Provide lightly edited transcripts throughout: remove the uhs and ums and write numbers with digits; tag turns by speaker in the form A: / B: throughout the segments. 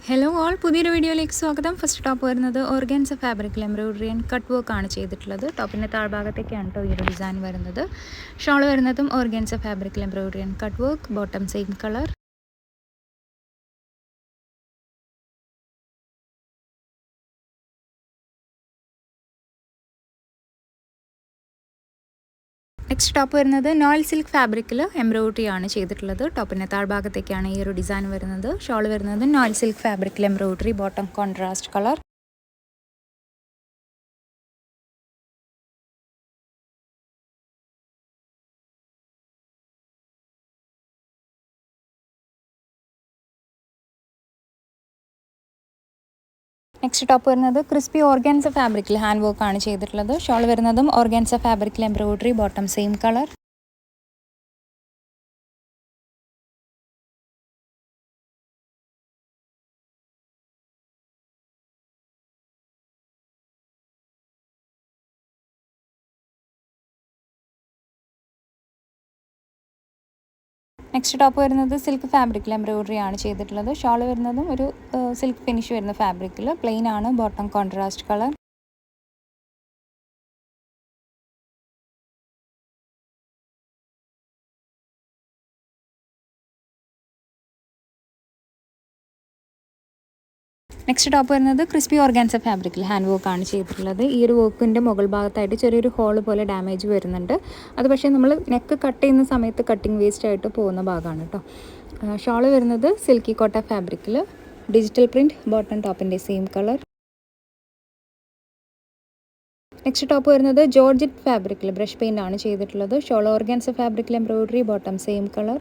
A: Hello all, പുതിയൊരു വീഡിയോയിലേക്ക് സ്വാഗതം. ഫസ്റ്റ് ടോപ്പ് വരുന്നത് ഓർഗൻസ ഫാബ്രിക്കിൽ എംബ്രോയിഡറി ആൻഡ് കട്ട് വർക്ക് ആണ് ചെയ്തിട്ടുള്ളത്. ടോപ്പിൻ്റെ താഴ്ഭാഗത്തേക്കാണ് കേട്ടോ ഈ ഒരു ഡിസൈൻ വരുന്നത്. ഷോൾ വരുന്നതും ഓർഗൻസ ഫാബ്രിക്കിൽ embroidery and cut work, bottom same colour. Next top വരുന്നത് നോയിൽ സിൽക്ക് ഫാബ്രിക്കിൽ എംബ്രോയിഡറി ആണ് ചെയ്തിട്ടുള്ളത്. ടോപ്പിൻ്റെ താഴ്ഭാഗത്തേക്കാണ് ഈ ഒരു ഡിസൈൻ വരുന്നത്. ഷോൾ വരുന്നത് നോയിൽ സിൽക്ക് ഫാബ്രിക്കിൽ embroidery, bottom contrast colour. Next top വരുന്നത് ക്രിസ്പി ഓർഗാൻസ ഫാബ്രിക്കിൽ ഹാൻഡ് വർക്ക് ആണ് ചെയ്തിട്ടുള്ളത്. ഷോൾ വരുന്നതും ഓർഗാൻസ ഫാബ്രിക്കിൽ embroidery, bottom same colour. Next top വരുന്നത് സിൽക്ക് ഫാബ്രിക്കിൽ എംബ്രോയിഡറി ആണ് ചെയ്തിട്ടുള്ളത്. ഷോൾ വരുന്നതും ഒരു സിൽക്ക് ഫിനിഷ് വരുന്ന ഫാബ്രിക്കിൽ പ്ലെയിൻ ആണ്, bottom contrast colour. Next top വരുന്നത് ക്രിസ്പി ഓർഗാൻസ ഫാബ്രിക്കിൽ ഹാൻഡ് വർക്ക് ആണ് ചെയ്തിട്ടുള്ളത്. ഈ ഒരു വർക്കിൻ്റെ മുകൾ ഭാഗത്തായിട്ട് ചെറിയൊരു ഹോൾ പോലെ ഡാമേജ് വരുന്നുണ്ട്. അത് പക്ഷേ നമ്മൾ നെക്ക് കട്ട് ചെയ്യുന്ന സമയത്ത് കട്ടിങ് വേസ്റ്റ് ആയിട്ട് പോകുന്ന ഭാഗമാണ് കേട്ടോ. ഷോൾ വരുന്നത് സിൽക്കി കോട്ട ഫാബ്രിക്കിൽ ഡിജിറ്റൽ പ്രിൻറ്റ്, ബോട്ടം ടോപ്പിൻ്റെ സെയിം കളർ. നെക്സ്റ്റ് ടോപ്പ് വരുന്നത് ജോർജറ്റ് ഫാബ്രിക്കിൽ ബ്രഷ് പെയിൻ്റ് ആണ് ചെയ്തിട്ടുള്ളത്. ഷോൾ ഓർഗാൻസ ഫാബ്രിക്കിൽ embroidery, bottom same colour.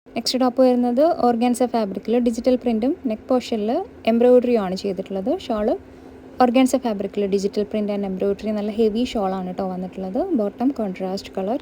A: Next top വരുന്നത് ഓർഗാൻസ ഫാബ്രിക്കിൽ ഡിജിറ്റൽ പ്രിൻറ്റും നെക്ക് പോർഷനിൽ എംബ്രോയിഡറിയും ആണ് ചെയ്തിട്ടുള്ളത്. ഷോള് ഓർഗാൻസ ഫാബ്രിക്കിൽ ഡിജിറ്റൽ പ്രിൻ്റ് ആൻഡ് എംബ്രോയിഡറി, നല്ല ഹെവി ഷോളാണ് കേട്ടോ വന്നിട്ടുള്ളത്. Bottom contrast colour.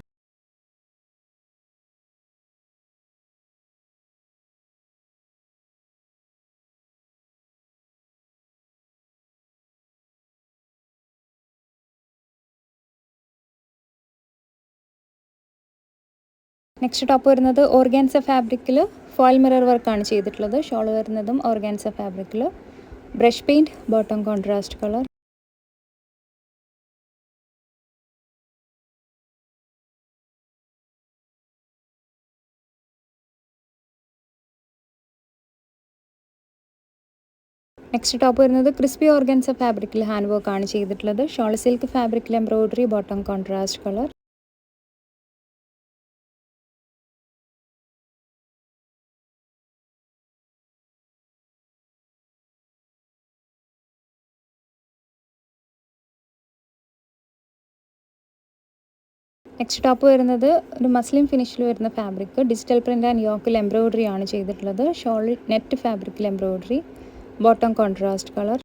A: Next top വരുന്നത് ഓർഗാൻസ ഫാബ്രിക്കിൽ ഫോയിൽ മിറർ വർക്കാണ് ചെയ്തിട്ടുള്ളത്. ഷോൾ വരുന്നതും ഓർഗാൻസ ഫാബ്രിക്കിൽ brush paint, bottom contrast colour. Next top വരുന്നത് ക്രിസ്പി ഓർഗാൻസ ഫാബ്രിക്കിൽ ഹാൻഡ് വർക്ക് ആണ് ചെയ്തിട്ടുള്ളത്. ഷോൾ സിൽക്ക് ഫാബ്രിക്കിൽ embroidery, bottom contrast colour. Next top വരുന്നത് ഒരു മസ്ലിൻ ഫിനിഷിൽ വരുന്ന ഫാബ്രിക്, ഡിജിറ്റൽ പ്രിൻ്റ് ആൻഡ് യോക്കിൽ എംബ്രോയിഡറി ആണ് ചെയ്തിട്ടുള്ളത്. ഷോൾ നെറ്റ് ഫാബ്രിക്കിൽ embroidery, bottom contrast colour.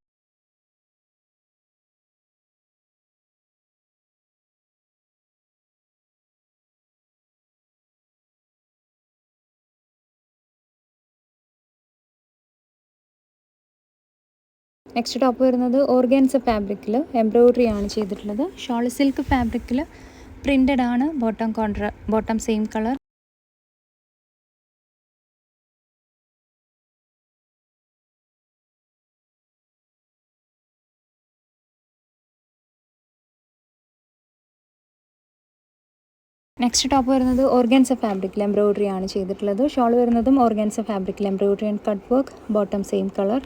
A: Next top വരുന്നത് ഓർഗാൻസ ഫാബ്രിക്കിൽ എംബ്രോയിഡറി ആണ് ചെയ്തിട്ടുള്ളത്. ഷോൾ സിൽക്ക് ഫാബ്രിക്കിൽ പ്രിൻ്റഡ് ആണ്, bottom same colour. Next top വരുന്നത് ഓർഗാൻസ ഫാബ്രിക്കിൽ എംബ്രോയിഡറി ആണ് ചെയ്തിട്ടുള്ളത്. ഷോൾ വരുന്നതും ഓർഗാൻസ ഫാബ്രിക്കിൽ embroidery and cut work, bottom same colour.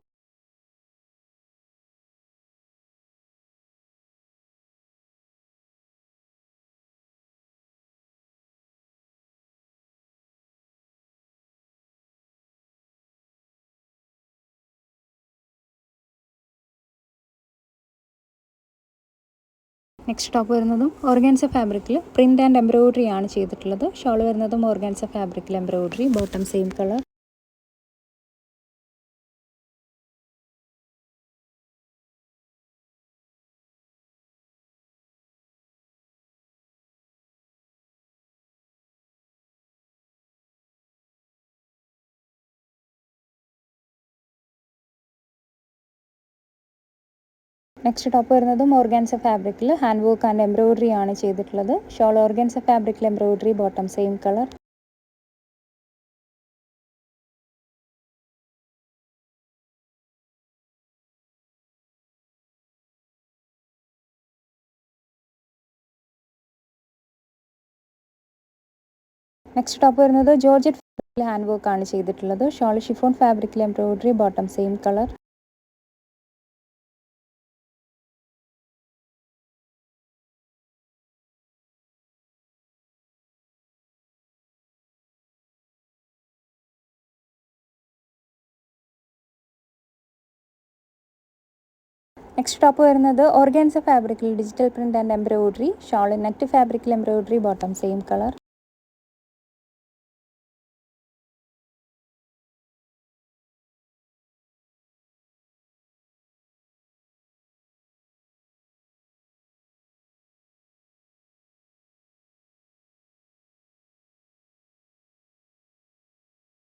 A: Next top വരുന്നതും ഓർഗാൻസ ഫാബ്രിക്കിൽ പ്രിൻ്റ് ആൻഡ് എംബ്രോയിഡറി ആണ് ചെയ്തിട്ടുള്ളത്. ഷോൾ വരുന്നതും ഓർഗാൻസ ഫാബ്രിക്കിൽ embroidery, bottom same colour. Next top വരുന്നത് ഓർഗാൻസ ഫാബ്രിക്കിൽ ഹാൻഡ് വർക്ക് ആൻഡ് എംബ്രോയിഡറി ആണ് ചെയ്തിട്ടുള്ളത്. ഷോൾ ഓർഗാൻസ ഫാബ്രിക്കിൽ embroidery, bottom same colour. Next top വരുന്നത് ജോർജറ്റ് ഫാബ്രിക്കിൽ ഹാൻഡ് വർക്ക് ആണ് ചെയ്തിട്ടുള്ളത്. ഷോൾ ഷിഫോൺ ഫാബ്രിക്കിൽ embroidery, bottom same colour. Next top വരുന്നത് ഓർഗാൻസ ഫാബ്രിക്കിൽ digital print and embroidery. Shawl net ഫാബ്രിക്കിൽ എംബ്രോയിഡറി, ബോട്ടം സെയിം കളർ.